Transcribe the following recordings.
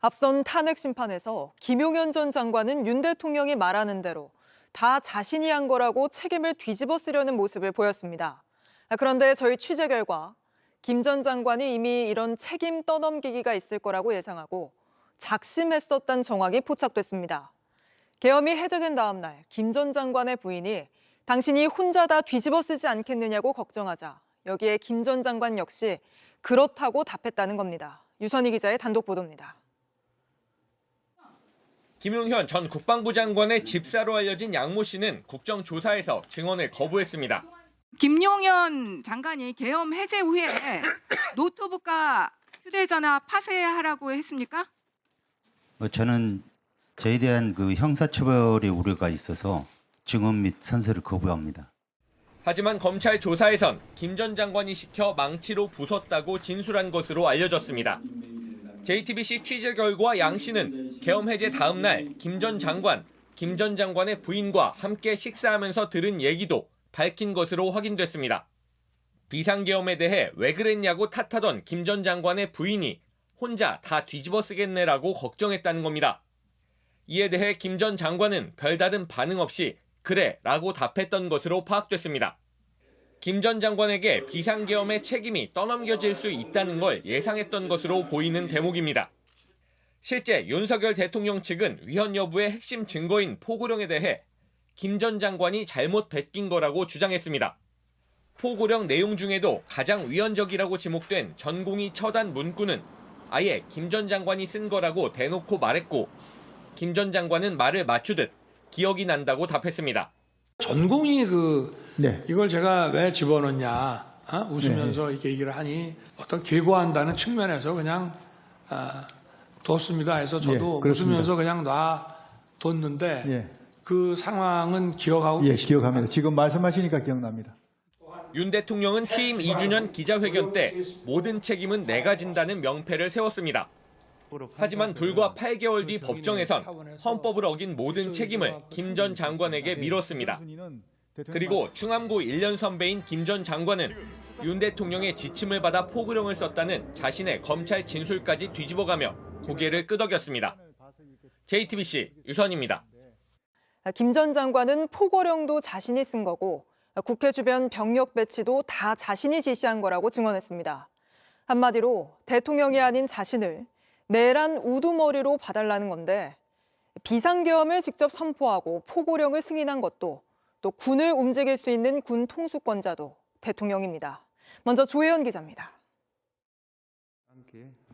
앞선 탄핵 심판에서 김용현 전 장관은 윤 대통령이 말하는 대로 다 자신이 한 거라고 책임을 뒤집어 쓰려는 모습을 보였습니다. 그런데 저희 취재 결과 김 전 장관이 이미 이런 책임 떠넘기기가 있을 거라고 예상하고 작심했었다는 정황이 포착됐습니다. 계엄이 해제된 다음 날 김 전 장관의 부인이 당신이 혼자 다 뒤집어 쓰지 않겠느냐고 걱정하자 여기에 김 전 장관 역시 그렇다고 답했다는 겁니다. 유선희 기자의 단독 보도입니다. 김용현 전 국방부 장관의 집사로 알려진 양모 씨는 국정조사에서 증언을 거부했습니다. 김용현 장관이 계엄 해제 후에 노트북과 휴대전화 파쇄하라고 했습니까? 저는 저에 대한 그 형사처벌의 우려가 있어서 증언 및 선서를 거부합니다. 하지만 검찰 조사에선 김 전 장관이 시켜 망치로 부쉈다고 진술한 것으로 알려졌습니다. JTBC 취재 결과 양 씨는 계엄 해제 다음 날 김 전 장관의 부인과 함께 식사하면서 들은 얘기도 밝힌 것으로 확인됐습니다. 비상계엄에 대해 왜 그랬냐고 탓하던 김 전 장관의 부인이 혼자 다 뒤집어 쓰겠네라고 걱정했다는 겁니다. 이에 대해 김 전 장관은 별다른 반응 없이 그래 라고 답했던 것으로 파악됐습니다. 김 전 장관에게 비상계엄의 책임이 떠넘겨질 수 있다는 걸 예상했던 것으로 보이는 대목입니다. 실제 윤석열 대통령 측은 위헌 여부의 핵심 증거인 포고령에 대해 김 전 장관이 잘못 베낀 거라고 주장했습니다. 포고령 내용 중에도 가장 위헌적이라고 지목된 전공의 처단 문구는 아예 김 전 장관이 쓴 거라고 대놓고 말했고 김 전 장관은 말을 맞추듯 기억이 난다고 답했습니다. 전공이 네. 이걸 제가 왜 집어넣냐 웃으면서 이렇게 얘기를 하니 어떤 계고한다는 측면에서 그냥 뒀습니다 해서 저도 웃으면서 그냥 놔뒀는데 그 상황은 기억하고 계십니까? 기억합니다. 지금 말씀하시니까 기억납니다. 윤 대통령은 취임 2주년 기자회견 때 모든 책임은 내가 진다는 명패를 세웠습니다. 하지만 불과 8개월 뒤 법정에선 헌법을 어긴 모든 책임을 김 전 장관에게 밀었습니다. 그리고 충암고 1년 선배인 김 전 장관은 윤 대통령의 지침을 받아 포고령을 썼다는 자신의 검찰 진술까지 뒤집어가며 고개를 끄덕였습니다. JTBC 유선입니다. 김 전 장관은 포고령도 자신이 쓴 거고 국회 주변 병력 배치도 다 자신이 지시한 거라고 증언했습니다. 한마디로 대통령이 아닌 자신을 내란 우두머리로 봐달라는 건데 비상계엄을 직접 선포하고 포고령을 승인한 것도 또 군을 움직일 수 있는 군 통수권자도 대통령입니다. 먼저 조혜연 기자입니다.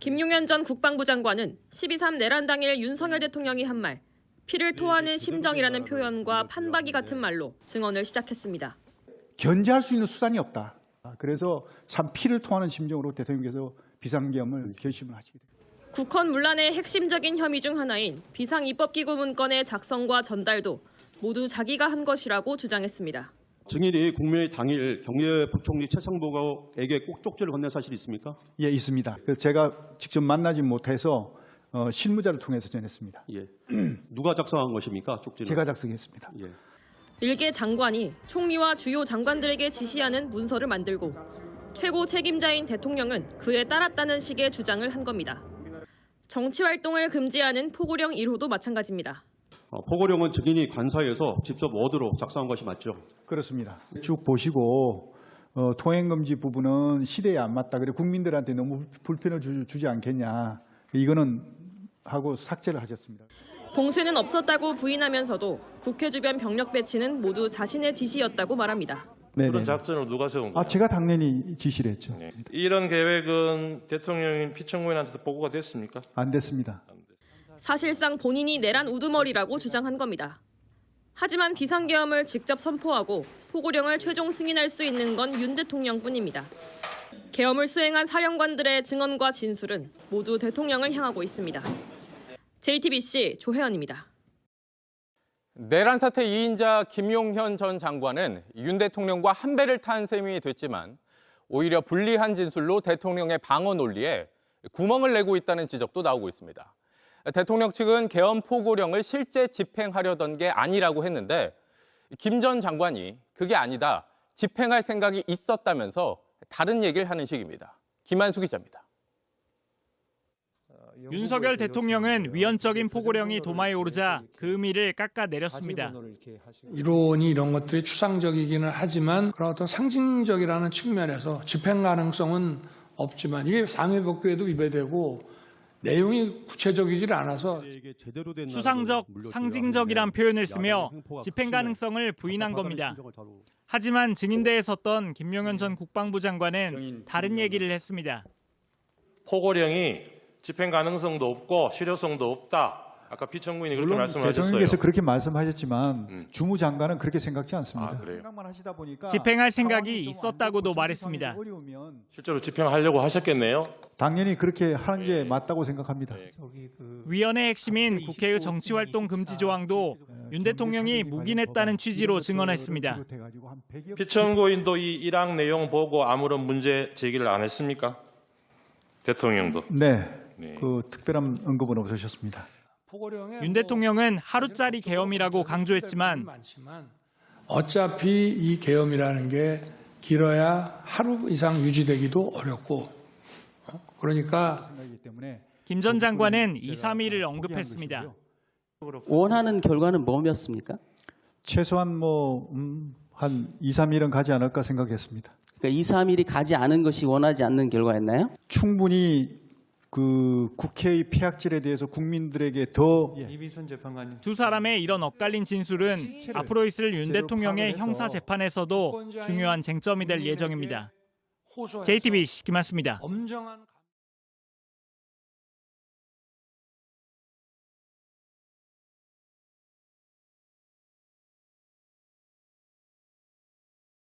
김용현 전 국방부 장관은 12.3 내란 당일 윤석열 대통령이 한 말, 피를 토하는 심정이라는 표현과 판박이 같은 말로 증언을 시작했습니다. 견제할 수 있는 수단이 없다. 그래서 참 피를 토하는 심정으로 대통령께서 비상계엄을 결심을 하시게 됩니다. 국헌 문란의 핵심적인 혐의 중 하나인 비상입법기구 문건의 작성과 전달도 모두 자기가 한 것이라고 주장했습니다. 증인이 국무회의 당일 경제부총리 최상복에게 꼭 쪽지를 건넨 사실이 있습니까? 예, 있습니다. 그래서 제가 직접 만나지 못해서 실무자를 통해서 전했습니다. 예. 누가 작성한 것입니까? 쪽지는? 제가 작성했습니다. 예. 일개 장관이 총리와 주요 장관들에게 지시하는 문서를 만들고 최고 책임자인 대통령은 그에 따랐다는 식의 주장을 한 겁니다. 정치활동을 금지하는 포고령 1호도 마찬가지입니다. 포고령은 증인이 관사에서 직접 워드로 작성한 것이 맞죠? 그렇습니다. 쭉 보시고 통행금지 부분은 시대에 안 맞다. 그래 국민들한테 너무 불편을 주지 않겠냐. 이거는 하고 삭제를 하셨습니다. 봉쇄는 없었다고 부인하면서도 국회 주변 병력 배치는 모두 자신의 지시였다고 말합니다. 그런 작전을 누가 세운 거예요? 제가 당연히 지시를 했죠. 네. 이런 계획은 대통령인 피청구인한테도 보고가 됐습니까? 안 됐습니다. 사실상 본인이 내란 우두머리라고 주장한 겁니다. 하지만 비상계엄을 직접 선포하고 포고령을 최종 승인할 수 있는 건 윤 대통령뿐입니다. 계엄을 수행한 사령관들의 증언과 진술은 모두 대통령을 향하고 있습니다. JTBC 조혜연입니다. 내란 사태 2인자 김용현 전 장관은 윤 대통령과 한 배를 탄 셈이 됐지만 오히려 불리한 진술로 대통령의 방어 논리에 구멍을 내고 있다는 지적도 나오고 있습니다. 대통령 측은 계엄 포고령을 실제 집행하려던 게 아니라고 했는데 김 전 장관이 그게 아니다, 집행할 생각이 있었다면서 다른 얘기를 하는 식입니다. 김한수 기자입니다. 윤석열 대통령은 위헌적인 포고령이 도마에 오르자 그 의미를 깎아내렸습니다. 이론이 이런 것들이 추상적이기는 하지만 그런 어떤 상징적이라는 측면에서 집행 가능성은 없지만 이게 상해법규에도 위배되고 내용이 구체적이질 않아서 추상적, 상징적이란 표현을 쓰며 집행 가능성을 부인한 겁니다. 하지만 증인대에 섰던 김용현 전 국방부 장관은 다른 얘기를 했습니다. 포고령이 집행 가능성도 없고 실효성도 없다. 아까 피청구인이 그렇게 물론 말씀하셨어요. 대통령께서 그렇게 말씀하셨지만 주무장관은 그렇게 생각지 않습니다. 아, 그래요? 생각만 하시다 보니까 집행할 생각이 상황이 좀 있었다고도 안 좋고 말했습니다. 조치 상황이 어려우면 실제로 집행하려고 하셨겠네요. 당연히 그렇게 하는 게 맞다고 생각합니다. 위헌의 핵심인 국회의 정치활동 금지 조항도 윤 대통령이 묵인했다는 취지로 증언했습니다. 피청구인도 이 1항 내용 보고 아무런 문제 제기를 안 했습니까? 대통령도. 네, 그 특별한 언급은 없으셨습니다. 윤 대통령은 하루짜리 계엄이라고 강조했지만 어차피 이 계엄이라는 게 길어야 하루 이상 유지되기도 어렵고 그러니까 김 전 장관은 2, 3일을 언급했습니다. 원하는 결과는 뭐였습니까? 최소한 한 2, 3일은 가지 않을까 생각했습니다. 그러니까 2, 3일이 가지 않은 것이 원하지 않는 결과였나요? 충분히 그 국회의 폐악질에 대해서 국민들에게 더 두 사람의 이런 엇갈린 진술은 앞으로 있을 윤 대통령의 형사 재판에서도 중요한 쟁점이 될 예정입니다. JTBC 김한수입니다. 엄정한